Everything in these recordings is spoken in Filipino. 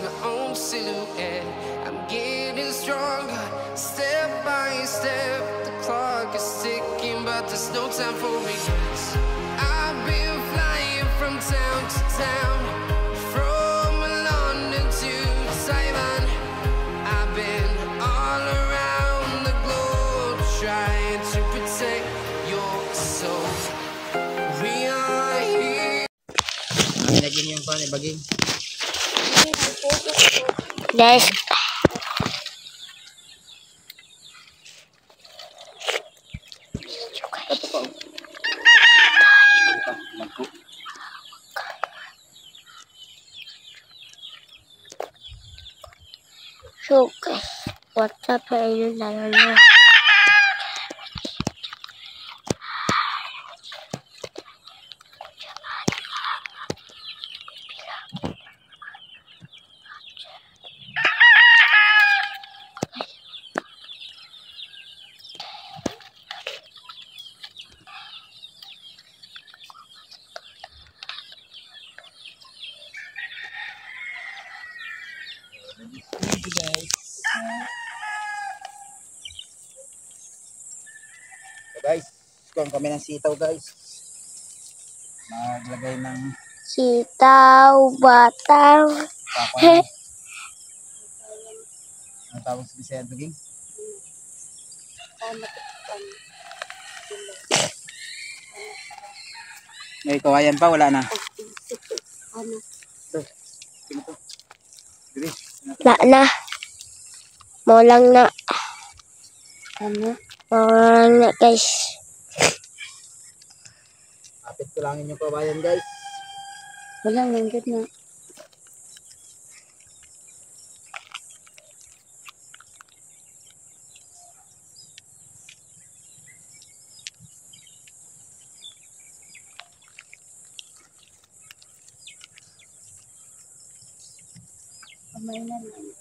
my own silhouette. I'm getting stronger, step by step. The clock is ticking, but there's no time for regrets. I've been flying from town to town, from London to Taiwan. I've been all around the globe, trying to protect your soul. We are here. Nilagyan yung pan, baging. Guys, so guys, what's up ayun lalo na. Guys, kuha kami ng sitaw guys. Maglagay ng Sitaw, bataw. papan. Ang tawag sa Bisaya baging? May kawayan pa, wala na. Ito. Ito. Dili. Na. Mo lang na. Mo lang na guys. Kapit ko lang yung kawayan guys. Walang langgit na. Kamay na lang.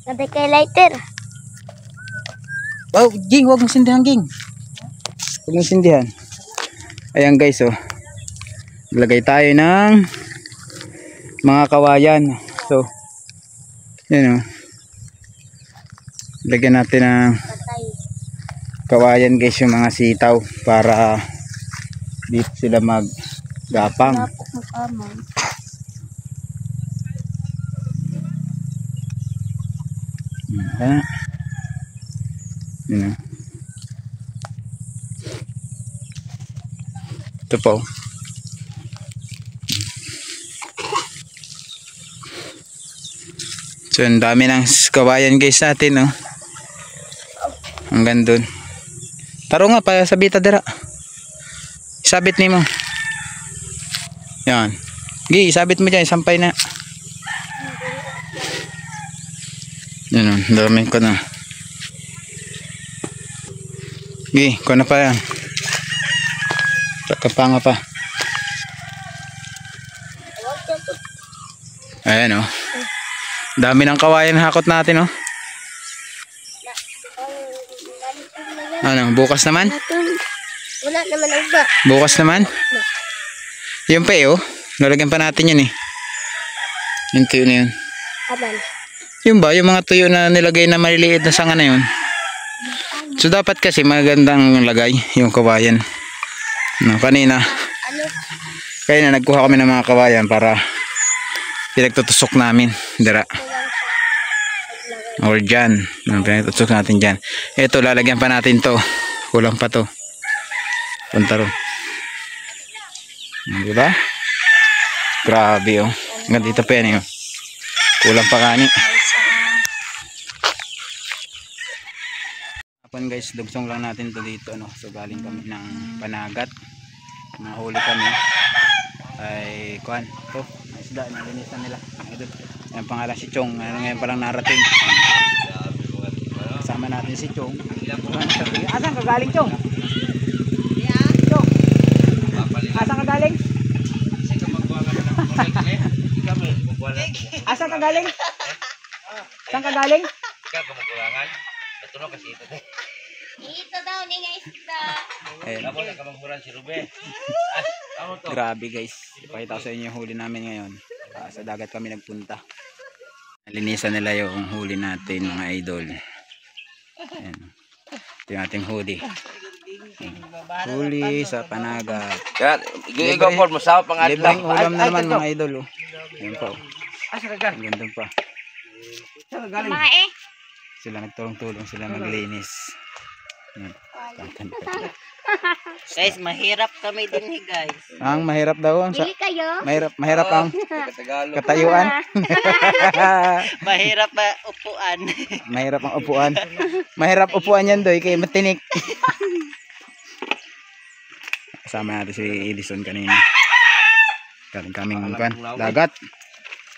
Sabi kay lighter. Wow, Ging, huwag mong sindihan, Ging. Huwag mong sindihan. Ayan guys, oh. Lagay tayo ng mga kawayan. So, yun, oh. Lagyan natin ng kawayan guys, yung mga sitaw para dito sila maggapang. Napok mo kamay. Ayan. Yun, oh. Ito po. So, ang dami ng kawayan guys natin, no? Hanggang dun. Taro nga, pa sabita dira. Isabit ni mo. Yan. Gi, isabit mo dyan, sampay na. Yan, oh, dami ko na. Gi, ko na pa yan. Kapanga pa. Ayan, oh. Dami ng kawayan hakot natin, oh. Ano, bukas naman? Wala naman ang iba. Bukas naman? Yung pa, oh. Nalagyan pa natin yun, eh. Yung tuyo na yun. Aban. Yung ba, yung mga tuyo na nilagay na maliliit na sanga na yun. So, dapat kasi magandang lagay yung kawayan. No, kanina nagkuha kami ng mga kawayan para pinagtutusok namin dira or dyan, pinagtutusok natin dyan. Ito, lalagyan pa natin to, kulang pa to, punta ron, diba? Grabe, oh. Hanggang dito pa yan, oh. Kulang pa kani. Apan guys, dugsong lang natin to dito, no? So galing kami ng Panagat, nahuli kami ay kuan to, isda na linisan nila. Ito, yan pangalan si Chong, ngayon palang narating. Kasama natin si Chong. Asan ka galing, Chong? Chong, Asan ka galing? Saan ka galing? Ikaw kumukulangan. Natunog kasi ito. Ito daw ni guys da. Ayan. Ako na kamangkuran si Rube. Amo to. Grabe guys. Ipakita ko sa inyo yung huli namin ngayon. Sa dagat kami nagpunta. Nalinisan nila yung huli natin mga idol. Ayan. Ito yung ating huli. Huli sa Panagat. Kaya ikaw po masawa pang adlaw. Libreng ulam na naman mga idol. Oh. Ayan po. Asa ka gan? Ang ganda pa. Saan ka galing? Mga eh. Sila nagtulong-tulong sila maglinis. Ayan. Guys, mahirap kami din guys. Ang mahirap daw. Bili kayo. Mahirap ang Tagalog. katayuan. Mahirap ba upuan? Mahirap ang upuan. Mahirap upuan yan doy kay matinik. Kasama natin si Edison kanina. Galing kaming dagat.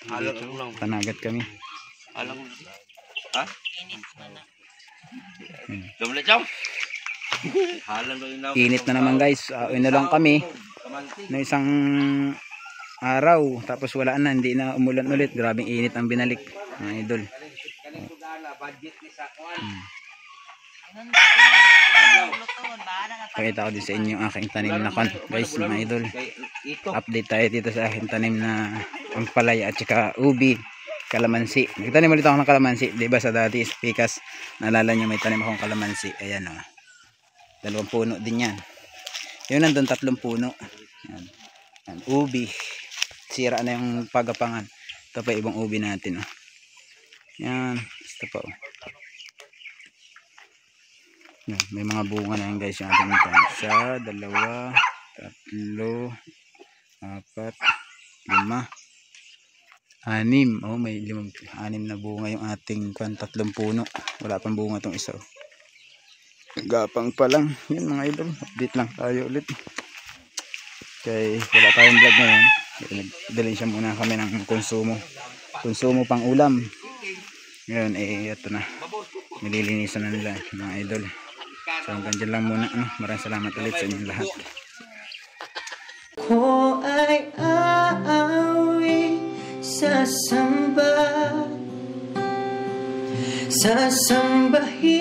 Halang lang. Panagat kami. Halang. Ha? Dumla cham. Halang lang na. Init na naman guys. Ino lang kami na isang araw. Tapos wala na. Hindi na umulan ulit. Grabing init ang binalik. Mga idol. Pakita ko din sa inyo ang aking tanim na kan. Guys mga idol. Update tayo dito sa aking tanim na ampalaya at saka ubi. Kalamansi. Nagtanim ulit ako ng kalamansi. Diba sa dati pikas. Naalala nyo may tanim akong kalamansi. Ayan o. 2 puno din yan. Yun nandun 3 puno. Yan. Yan. Ubi. Sira na yung pagapangan. Ito pa ibang ubi natin. Oh. Yan. Ito pa. Oh. Yan. May mga bunga na yan guys. Yung ating ito. 1, 2, 3, 4, 5, 6. Oh, may 6 na bunga yung ating 3 puno. Wala pang bunga tong isa. Oh. Gapang pa lang. Yun mga idol. Update lang tayo ulit. Okay, wala tayong vlog ngayon. Nagdalhin siya muna kami ng konsumo. Konsumo pang ulam. Ngayon eh ito na. Nililinisan na nila mga idol. So hanggang dyan lang muna. Maraming salamat ulit sa inyong lahat. Ko ay aawi sasamba sasambahin